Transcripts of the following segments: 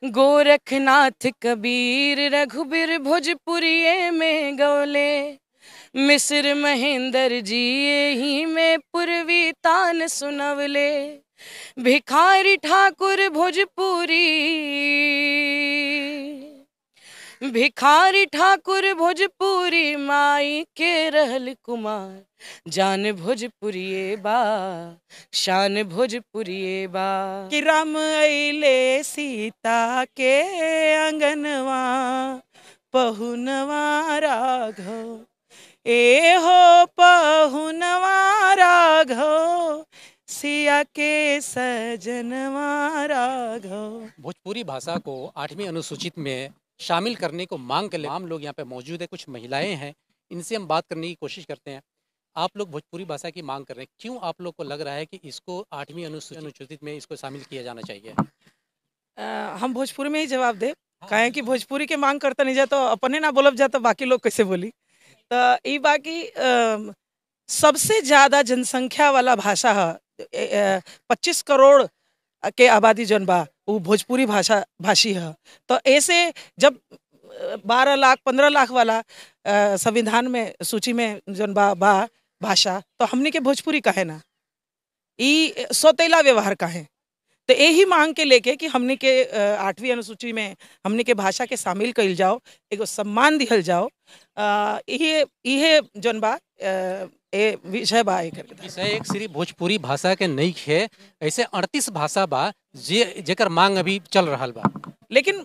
गोरखनाथ कबीर रघुबीर भोजपुरिये में गौले। मिस्र महेंद्र जी ही में पूर्वी तान सुनवले। भिखारी ठाकुर भोजपुरी, भिखारी ठाकुर भोजपुरी माई के रहल कुमार। जान भोजपुरिये बा, शान भोजपुरिये बा। कि राम अइले सीता के अंगनवा, पहुनवा राघव, ए हो पहुनवा राघव, सिया के सजनवा राघव। भोजपुरी भाषा को 8वीं अनुसूचित में शामिल करने को मांग कर आम लोग यहाँ पे मौजूद है, कुछ महिलाएं हैं, इनसे हम बात करने की कोशिश करते हैं। आप लोग भोजपुरी भाषा की मांग कर रहे हैं, क्यों आप लोग को लग रहा है कि इसको 8वीं अनुसूचित में इसको शामिल किया जाना चाहिए? हम भोजपुरी में ही जवाब दे, काहे कि भोजपुरी के मांग करता नहीं जा तो अपने ना बोलब जा तो बाकी लोग कैसे बोली। तो ई बाकी सबसे ज्यादा जनसंख्या वाला भाषा है, 25 करोड़ के आबादी जौन बा वो भोजपुरी भाषी है। तो ऐसे जब 12 लाख 15 लाख वाला संविधान में सूची में जौन बा भाषा, तो हमने के भोजपुरी काहे ना, ई सौतेला व्यवहार काहे। तो यही मांग के लेके कि हमने के 8वीं अनुसूची में हमने के भाषा के शामिल कइल जाओ, एगो सम्मान दिहल जाओ। इहे जौन बा ए विषय बा। विषय एक सिर्फ भोजपुरी भाषा के नहीं है, ऐसे 38 भाषा बा जेकर मांग अभी चल रहा बा। लेकिन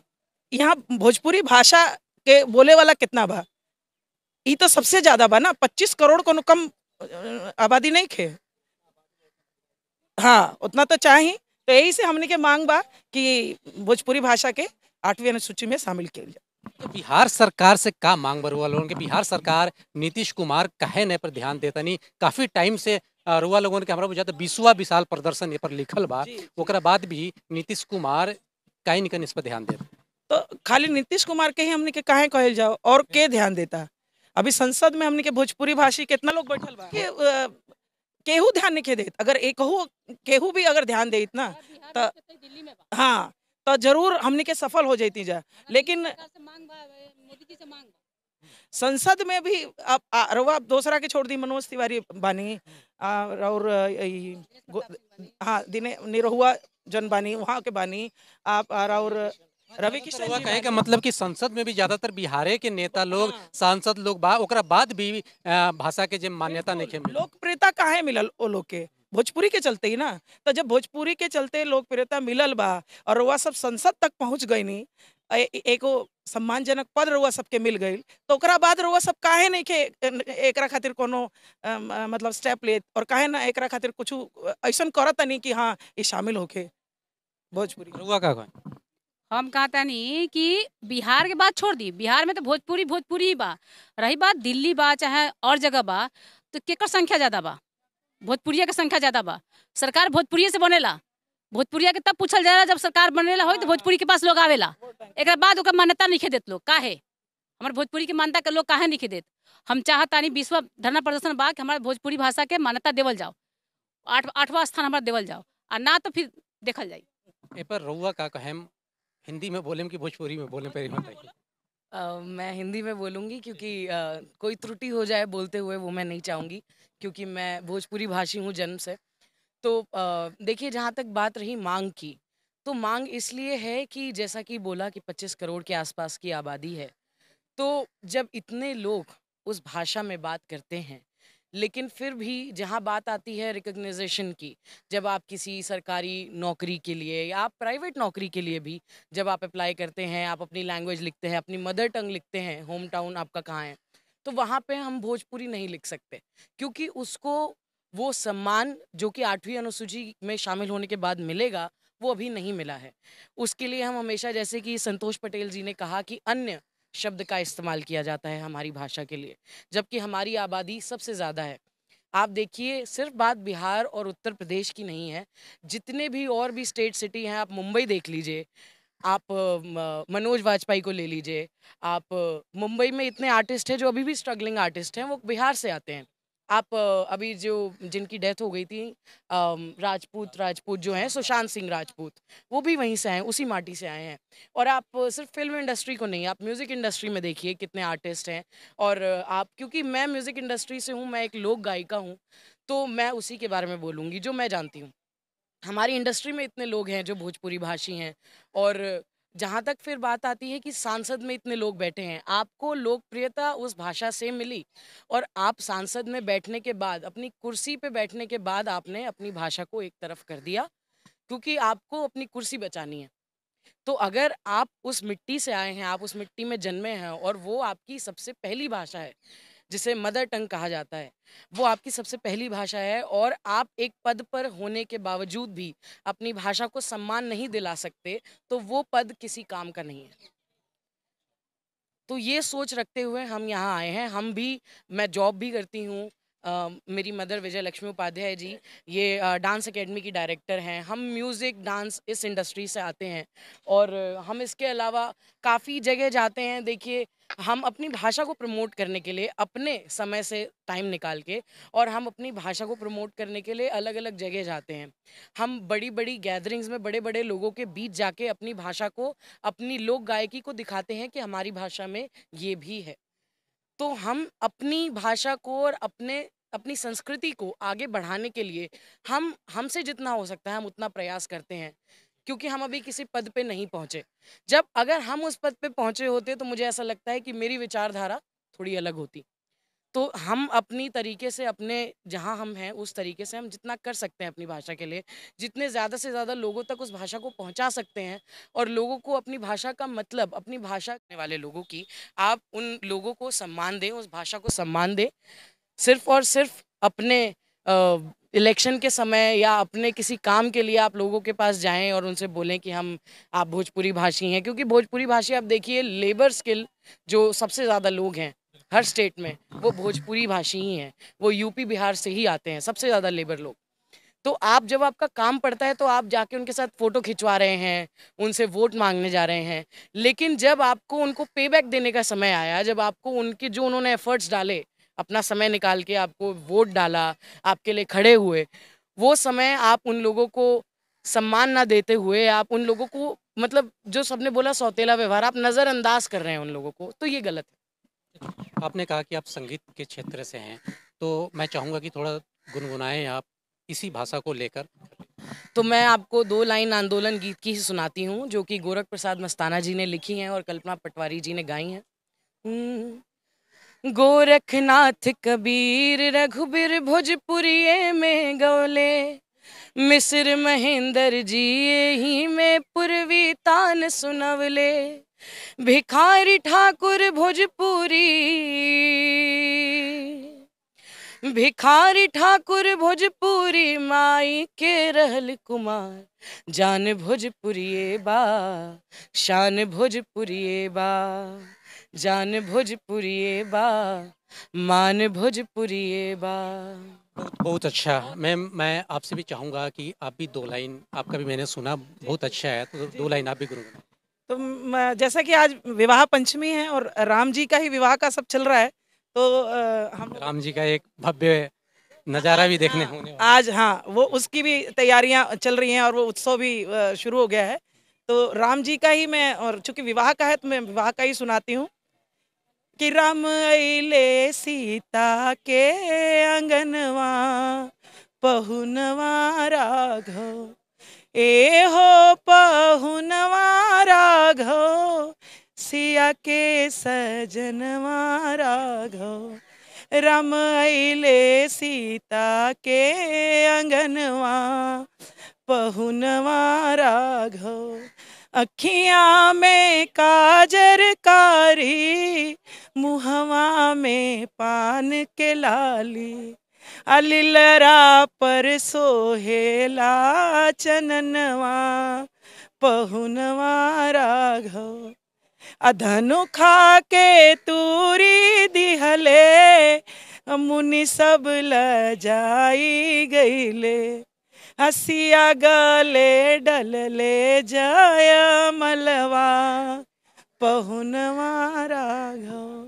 यहाँ भोजपुरी भाषा के बोले वाला कितना बा, ई तो सबसे ज्यादा बा ना। 25 करोड़ को कम आबादी नहीं खे। हाँ, उतना तो चाहिए। तो यही से हमने के मांग बा कि भोजपुरी भाषा के 8वीं अनुसूची में शामिल किया जाए। तो बिहार सरकार से का मांग बरुआ लोगों के? बिहार सरकार नीतीश कुमार कहे न पर ध्यान देता नहीं, काफी टाइम से रुआ लोगों के हमरा बुझाता 20वां विशाल प्रदर्शन ये पर लिखल बा, ओकरा बाद भी नीतीश कुमार काहे निकन इस पर ध्यान देता। तो खाली नीतीश कुमार के ही हमने के काहे कहल जाओ, और के ध्यान देता? अभी संसद में हमने के भोजपुरी भाषी कितना लोग बैठल बा के केहू ध्यान नहीं देत। अगर एक केहू भी अगर ध्यान देत ना तो हाँ, तो जरूर हमने के सफल हो जाती जा। लेकिन संसद में भी आप दूसरा के छोड़ दी, मनोज तिवारी बानी और हाँ निरहुआ जन बानी वहाँ के बानी आप और रवि किशन कहे का मतलब कि संसद में भी ज्यादातर बिहारे के नेता लोग सांसद लोग बा, ओकरा बाद भी भाषा के जो मान्यता नहीं मिलल। लोकप्रियता काहे मिलल ओ लोग के? भोजपुरी के चलते ही ना। तो जब भोजपुरी के चलते लोकप्रियता मिलल बा और वह सब संसद तक पहुंच गई नी, एगो सम्मानजनक पद रउआ सबके मिल गई, तो ओकरा बाद रउआ सब काहे नहीं के एकरा खातिर कोनो मतलब स्टेप ले, और काहे ना एकरा खातिर कुछ ऐसा करत नहीं कि हाँ ये शामिल होके भोजपुरी। रउआ का कहें? हम कहता नहीं कि बिहार के बात छोड़ दी, बिहार में तो भोजपुरी भोजपुरी ही बा। रही बात दिल्ली बा चाहे और जगह बा, तो केकर संख्या ज्यादा बा? भोजपुरिया के संख्या ज्यादा बा। सरकार भोजपुरिये से बनेला, भोजपुरिया के तब पूछल जाला जब सरकार बनेला हो तो भोजपुरी के पास लोग आवेला। एक बाद ओकर मान्यता नहीं देत लोग। काहे हमारे भोजपुरी के मान्यता के लोग काहे नहीं देत? हम चाहतानी 20वां धरना प्रदर्शन बा कि हमारे भोजपुरी भाषा के मान्यता देवल जाओ, 8वां स्थान हमारा देवल जाओ, और ना तो फिर देखल जाए। ए पर रउआ का कहें, हिंदी में बोलें कि भोजपुरी में बोलें पहले बताइए। मैं हिंदी में बोलूँगी क्योंकि कोई त्रुटि हो जाए बोलते हुए वो मैं नहीं चाहूँगी, क्योंकि मैं भोजपुरी भाषी हूँ जन्म से। तो देखिए, जहाँ तक बात रही मांग की, तो मांग इसलिए है कि जैसा कि बोला कि 25 करोड़ के आसपास की आबादी है। तो जब इतने लोग उस भाषा में बात करते हैं, लेकिन फिर भी जहाँ बात आती है रिकग्निजेशन की, जब आप किसी सरकारी नौकरी के लिए या आप प्राइवेट नौकरी के लिए भी जब आप अप्लाई करते हैं, आप अपनी लैंग्वेज लिखते हैं, अपनी मदर टंग लिखते हैं, होम टाउन आपका कहाँ है, तो वहाँ पे हम भोजपुरी नहीं लिख सकते, क्योंकि उसको वो सम्मान जो कि 8वीं अनुसूची में शामिल होने के बाद मिलेगा, वो अभी नहीं मिला है। उसके लिए हम हमेशा, जैसे कि संतोष पटेल जी ने कहा कि अन्य शब्द का इस्तेमाल किया जाता है हमारी भाषा के लिए, जबकि हमारी आबादी सबसे ज़्यादा है। आप देखिए, सिर्फ बात बिहार और उत्तर प्रदेश की नहीं है, जितने भी और भी स्टेट सिटी हैं, आप मुंबई देख लीजिए, आप मनोज वाजपेयी को ले लीजिए, आप मुंबई में इतने आर्टिस्ट हैं जो अभी भी स्ट्रगलिंग आर्टिस्ट हैं, वो बिहार से आते हैं। आप अभी जो जिनकी डेथ हो गई थी, राजपूत जो हैं, सुशांत सिंह राजपूत, वो भी वहीं से आए हैं, उसी माटी से आए हैं। और आप सिर्फ फिल्म इंडस्ट्री को नहीं, आप म्यूज़िक इंडस्ट्री में देखिए कितने आर्टिस्ट हैं। और आप, क्योंकि मैं म्यूज़िक इंडस्ट्री से हूँ, मैं एक लोक गायिका हूँ, तो मैं उसी के बारे में बोलूँगी जो मैं जानती हूँ। हमारी इंडस्ट्री में इतने लोग हैं जो भोजपुरी भाषी हैं। और जहाँ तक फिर बात आती है कि सांसद में इतने लोग बैठे हैं, आपको लोकप्रियता उस भाषा से मिली, और आप सांसद में बैठने के बाद, अपनी कुर्सी पे बैठने के बाद, आपने अपनी भाषा को एक तरफ कर दिया, क्योंकि आपको अपनी कुर्सी बचानी है। तो अगर आप उस मिट्टी से आए हैं, आप उस मिट्टी में जन्मे हैं, और वो आपकी सबसे पहली भाषा है, जिसे मदर टंग कहा जाता है, वो आपकी सबसे पहली भाषा है, और आप एक पद पर होने के बावजूद भी अपनी भाषा को सम्मान नहीं दिला सकते, तो वो पद किसी काम का नहीं है। तो ये सोच रखते हुए हम यहाँ आए हैं। हम भी, मैं जॉब भी करती हूँ। मेरी मदर विजय लक्ष्मी उपाध्याय जी, ये डांस एकेडमी की डायरेक्टर हैं। हम म्यूज़िक डांस इस इंडस्ट्री से आते हैं, और हम इसके अलावा काफ़ी जगह जाते हैं। देखिए, हम अपनी भाषा को प्रमोट करने के लिए अपने समय से टाइम निकाल के, और हम अपनी भाषा को प्रमोट करने के लिए अलग अलग जगह जाते हैं। हम बड़ी बड़ी गैदरिंग्स में बड़े बड़े लोगों के बीच जाके अपनी भाषा को, अपनी लोक गायकी को दिखाते हैं कि हमारी भाषा में ये भी है। तो हम अपनी भाषा को और अपनी संस्कृति को आगे बढ़ाने के लिए, हमसे जितना हो सकता है हम उतना प्रयास करते हैं, क्योंकि हम अभी किसी पद पे नहीं पहुंचे। जब अगर हम उस पद पे पहुंचे होते, तो मुझे ऐसा लगता है कि मेरी विचारधारा थोड़ी अलग होती। तो हम अपनी तरीके से, अपने जहाँ हम हैं उस तरीके से हम जितना कर सकते हैं अपनी भाषा के लिए, जितने ज़्यादा से ज़्यादा लोगों तक उस भाषा को पहुँचा सकते हैं, और लोगों को अपनी भाषा का मतलब, अपनी भाषा करने वाले लोगों की, आप उन लोगों को सम्मान दें, उस भाषा को सम्मान दें। सिर्फ़ और सिर्फ़ अपने इलेक्शन के समय या अपने किसी काम के लिए आप लोगों के पास जाएँ और उनसे बोलें कि आप भोजपुरी भाषी हैं, क्योंकि भोजपुरी भाषी, आप देखिए, लेबर स्किल जो सबसे ज़्यादा लोग हैं हर स्टेट में, वो भोजपुरी भाषी ही हैं। वो यूपी बिहार से ही आते हैं सबसे ज़्यादा लेबर लोग। तो आप, जब आपका काम पड़ता है, तो आप जाके उनके साथ फ़ोटो खिंचवा रहे हैं, उनसे वोट मांगने जा रहे हैं। लेकिन जब आपको उनको पे बैक देने का समय आया, जब आपको उनके जो उन्होंने एफर्ट्स डाले, अपना समय निकाल के आपको वोट डाला, आपके लिए खड़े हुए, वो समय आप उन लोगों को सम्मान ना देते हुए, आप उन लोगों को, मतलब जो सबने बोला सौतेला व्यवहार, आप नज़रअंदाज कर रहे हैं उन लोगों को, तो ये गलत है। आपने कहा कि आप संगीत के क्षेत्र से हैं, तो मैं चाहूँगा कि थोड़ा गुनगुनाएँ आप इसी भाषा को लेकर। तो मैं आपको 2 लाइन आंदोलन गीत की ही सुनाती हूँ, जो कि गोरख प्रसाद मस्ताना जी ने लिखी हैं और कल्पना पटवारी जी ने गाई हैं। गोरखनाथ कबीर रघुबीर भोजपुरिये में गौले, मिस्र महेंद्र जी ही में पूर्वी तान सुनवले, भिखारी ठाकुर भोजपुरी, भिखारी ठाकुर भोजपुरी माई के रहल कुमार, जान भोजपुरिये बा, शान भोजपुरिये बा, जान भोजपुरिये बा, मान भोजपुरिये बा। बहुत बहुत अच्छा। मैं आपसे भी चाहूँगा कि आप भी 2 लाइन, आपका भी मैंने सुना बहुत अच्छा है, तो 2 लाइन आप भी गुनगुनाएँ। तो जैसा कि आज विवाह पंचमी है और राम जी का ही विवाह का सब चल रहा है, तो हम राम जी का एक भव्य नज़ारा भी देखने होने वाला है। आज, हाँ, वो उसकी भी तैयारियां चल रही हैं और वो उत्सव भी शुरू हो गया है। तो राम जी का ही मैं, और चूंकि विवाह का है तो मैं विवाह का ही सुनाती हूँ कि राम अइले सीता के अंगनवा, पहुनवा राघव, ए हो पहुनवा राघव, सिया के सजनवा राघव, राम अइले सीता के अंगनवा, पहुनवा राघव, अखियाँ में काजर कारी, मुहवा में पान के लाली, अलिलरा पर सोहेला चननवा, पहुनवा राघव, अधनु खा के तूरी दिहले, मुनि सब लजाई गईले, हसिया गले डलले जय मलवा, पहुनवा राघव।